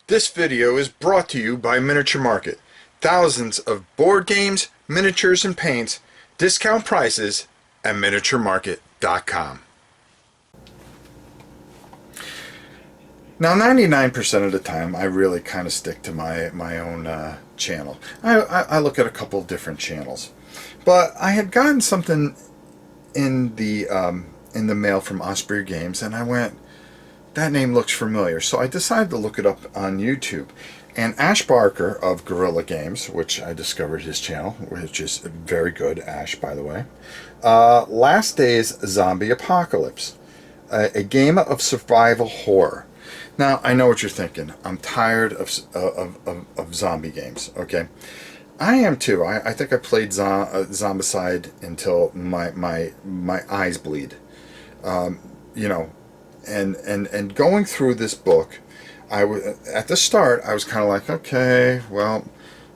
This video is brought to you by Miniature Market. Thousands of board games, miniatures, and paints, discount prices at miniaturemarket.com. Now, 99% of the time, I really kind of stick to my own channel. I look at a couple of different channels, but I had gotten something in the mail from Osprey Games, and I went, that name looks familiar. So I decided to look it up on YouTube. And Ash Barker of Guerrilla Games, which I discovered his channel, which is very good, Ash, by the way. Last Day's Zombie Apocalypse, a game of survival horror. Now, I know what you're thinking. I'm tired of zombie games, okay? I am too. I think I played Zombicide until my eyes bleed. You know, and going through this book, at the start I was kind of like, okay, well,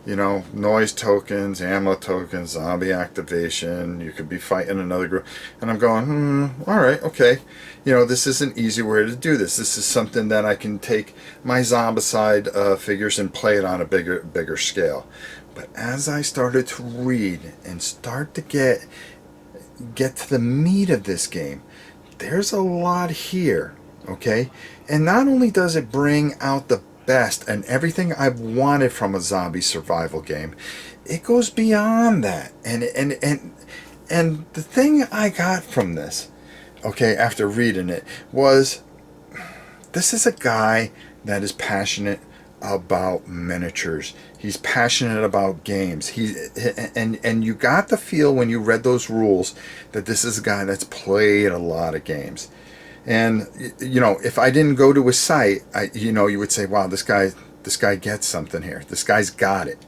you know, noise tokens, ammo tokens, zombie activation, you could be fighting another group, and I'm going, all right, okay, you know, this is an easy way to do this. This is something that I can take my Zombicide figures and play it on a bigger scale. But as I started to read and start to get to the meat of this game, there's a lot here, okay? And not only does it bring out the best and everything I've wanted from a zombie survival game, it goes beyond that. And the thing I got from this, okay, after reading it, was this is a guy that is passionate about miniatures. He's passionate about games. And you got the feel when you read those rules that this is a guy that's played a lot of games. And you know, if I didn't go to his site, you know, you would say, wow, this guy gets something here. This guy's got it.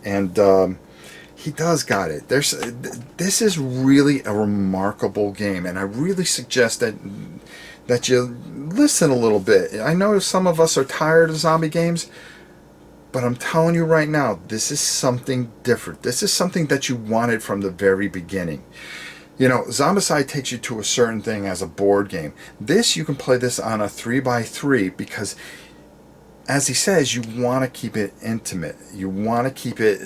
And he does got it. This is really a remarkable game, and I really suggest that you listen a little bit. I know some of us are tired of zombie games, but I'm telling you right now, this is something different. This is something that you wanted from the very beginning. You know, Zombicide takes you to a certain thing as a board game. This, you can play this on a 3x3 because, as he says, you want to keep it intimate. You want to keep it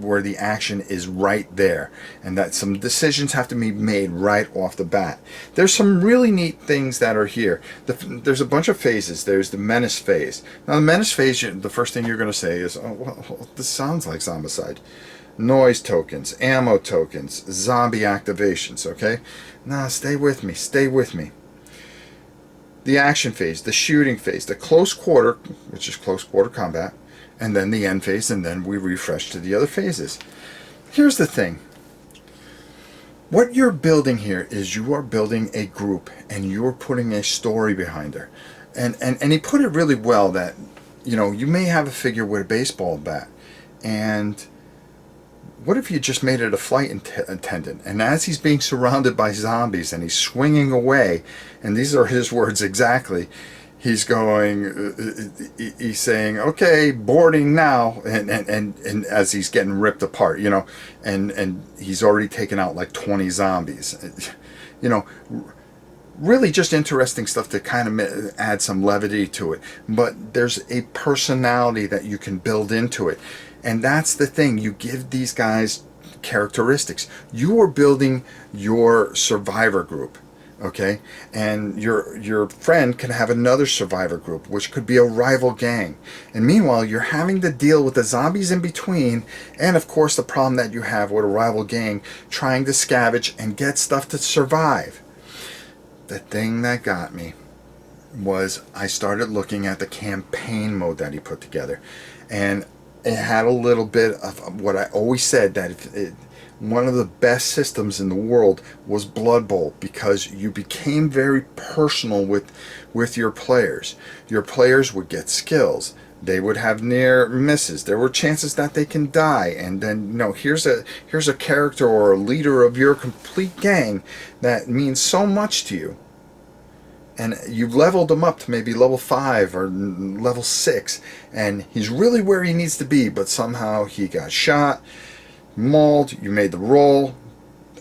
where the action is right there, and that some decisions have to be made right off the bat. There's some really neat things that are here. There's a bunch of phases. There's the menace phase. Now, the menace phase, the first thing you're going to say is, oh, well, this sounds like Zombicide. Noise tokens, ammo tokens, zombie activations, okay? Now, stay with me, stay with me. The action phase, the shooting phase, the close quarter, which is close quarter combat, and then the end phase, and then we refresh to the other phases. Here's the thing. What you're building here is you are building a group, and you're putting a story behind her. And he put it really well that, you know, you may have a figure with a baseball bat, and what if you just made it a flight attendant? And as he's being surrounded by zombies and he's swinging away, and these are his words exactly, he's saying, okay, boarding now, and as he's getting ripped apart, you know, and he's already taken out like 20 zombies. You know, really just interesting stuff to kind of add some levity to it. But there's a personality that you can build into it. And that's the thing. You give these guys characteristics. You are building your survivor group, okay? And your friend can have another survivor group, which could be a rival gang. And meanwhile, you're having to deal with the zombies in between, and of course the problem that you have with a rival gang trying to scavenge and get stuff to survive. The thing that got me was I started looking at the campaign mode that he put together, and it had a little bit of what I always said, that one of the best systems in the world was Blood Bowl, because you became very personal with your players. Your players would get skills. They would have near misses. There were chances that they can die, and then, you know, here's a character or a leader of your complete gang that means so much to you. And you've leveled him up to maybe level 5 or level 6, and he's really where he needs to be, but somehow he got shot, mauled, you made the roll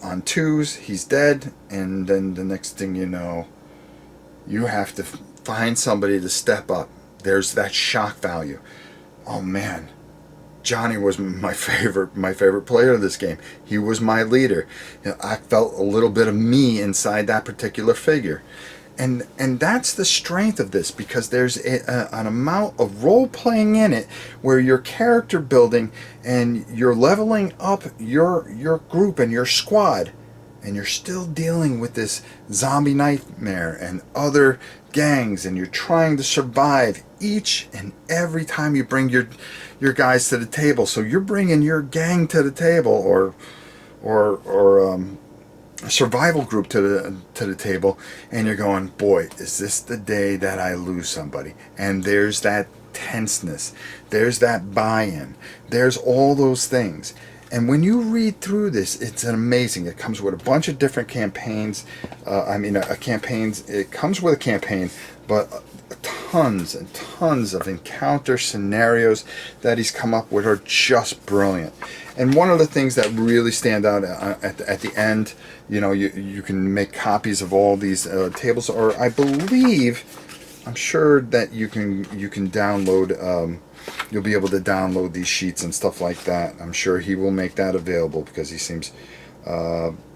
on 2s, he's dead, and then the next thing you know, you have to find somebody to step up There's that shock value. Oh man, Johnny was my favorite player of this game. He was my leader. You know, I felt a little bit of me inside that particular figure. And that's the strength of this, because there's an amount of role playing in it where you're character building and you're leveling up your group and your squad, and you're still dealing with this zombie nightmare and other gangs, and you're trying to survive each and every time you bring your guys to the table. So you're bringing your gang to the table, or a survival group to the table, and you're going, boy, is this the day that I lose somebody? And there's that tenseness, there's that buy-in, there's all those things. And when you read through this, it's amazing. It comes with a bunch of different campaigns. It comes with a campaign, but tons and tons of encounter scenarios that he's come up with are just brilliant. And one of the things that really stand out at the end, you can make copies of all these tables, or I believe, I'm sure that you can download. You'll be able to download these sheets and stuff like that. I'm sure he will make that available, because he seems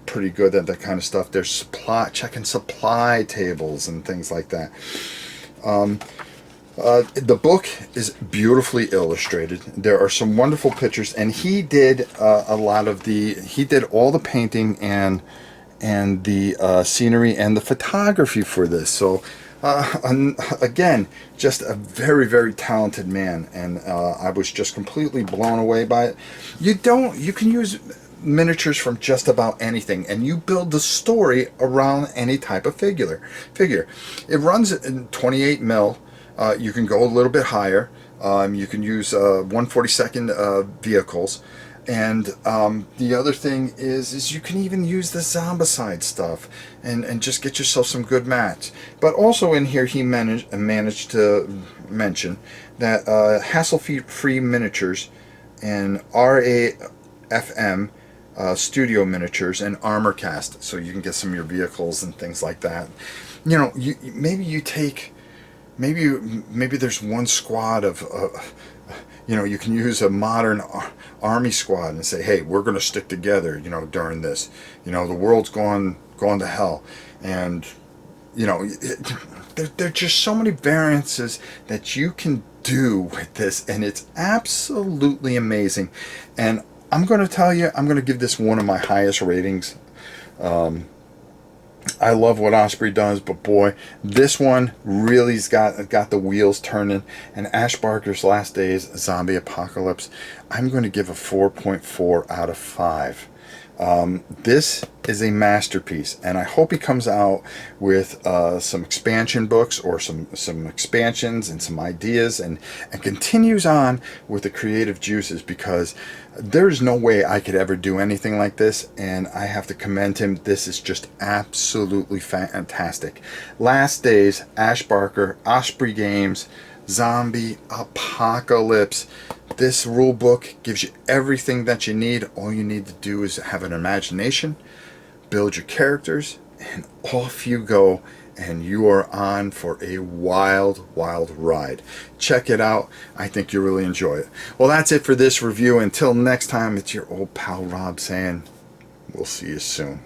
pretty good at that kind of stuff. There's checking supply tables and things like that. The book is beautifully illustrated. There are some wonderful pictures, and he did he did all the painting and the scenery and the photography for this. So again, just a very, very talented man, and I was just completely blown away by it. You can use miniatures from just about anything, and you build the story around any type of figure. It runs in 28 mil. You can go a little bit higher. You can use 1/42 vehicles. And the other thing is you can even use the zombicide stuff and just get yourself some good mats. But also in here, he managed to mention that hassle-free miniatures and RAFM studio miniatures and armor cast, so you can get some of your vehicles and things like that. Maybe there's one squad of you can use a modern army squad and say, hey, we're going to stick together, during this. The world's gone to hell. And, there are just so many variances that you can do with this, and it's absolutely amazing. And I'm going to tell you, I'm going to give this one of my highest ratings. I love what Osprey does, but boy, this one really's got the wheels turning. And Ash Barker's Last Days Zombie Apocalypse, I'm going to give a 4.4 out of 5. This is a masterpiece, and I hope he comes out with some expansion books, or some expansions and some ideas, and continues on with the creative juices, because there's no way I could ever do anything like this, and I have to commend him. This is just absolutely fantastic. Last Days, Ash Barker, Osprey Games, Zombie Apocalypse. This rule book gives you everything that you need. All you need to do is have an imagination, build your characters, and off you go, and you are on for a wild, wild ride. Check it out. I think you'll really enjoy it. Well, that's it for this review. Until next time, it's your old pal Rob saying, we'll see you soon.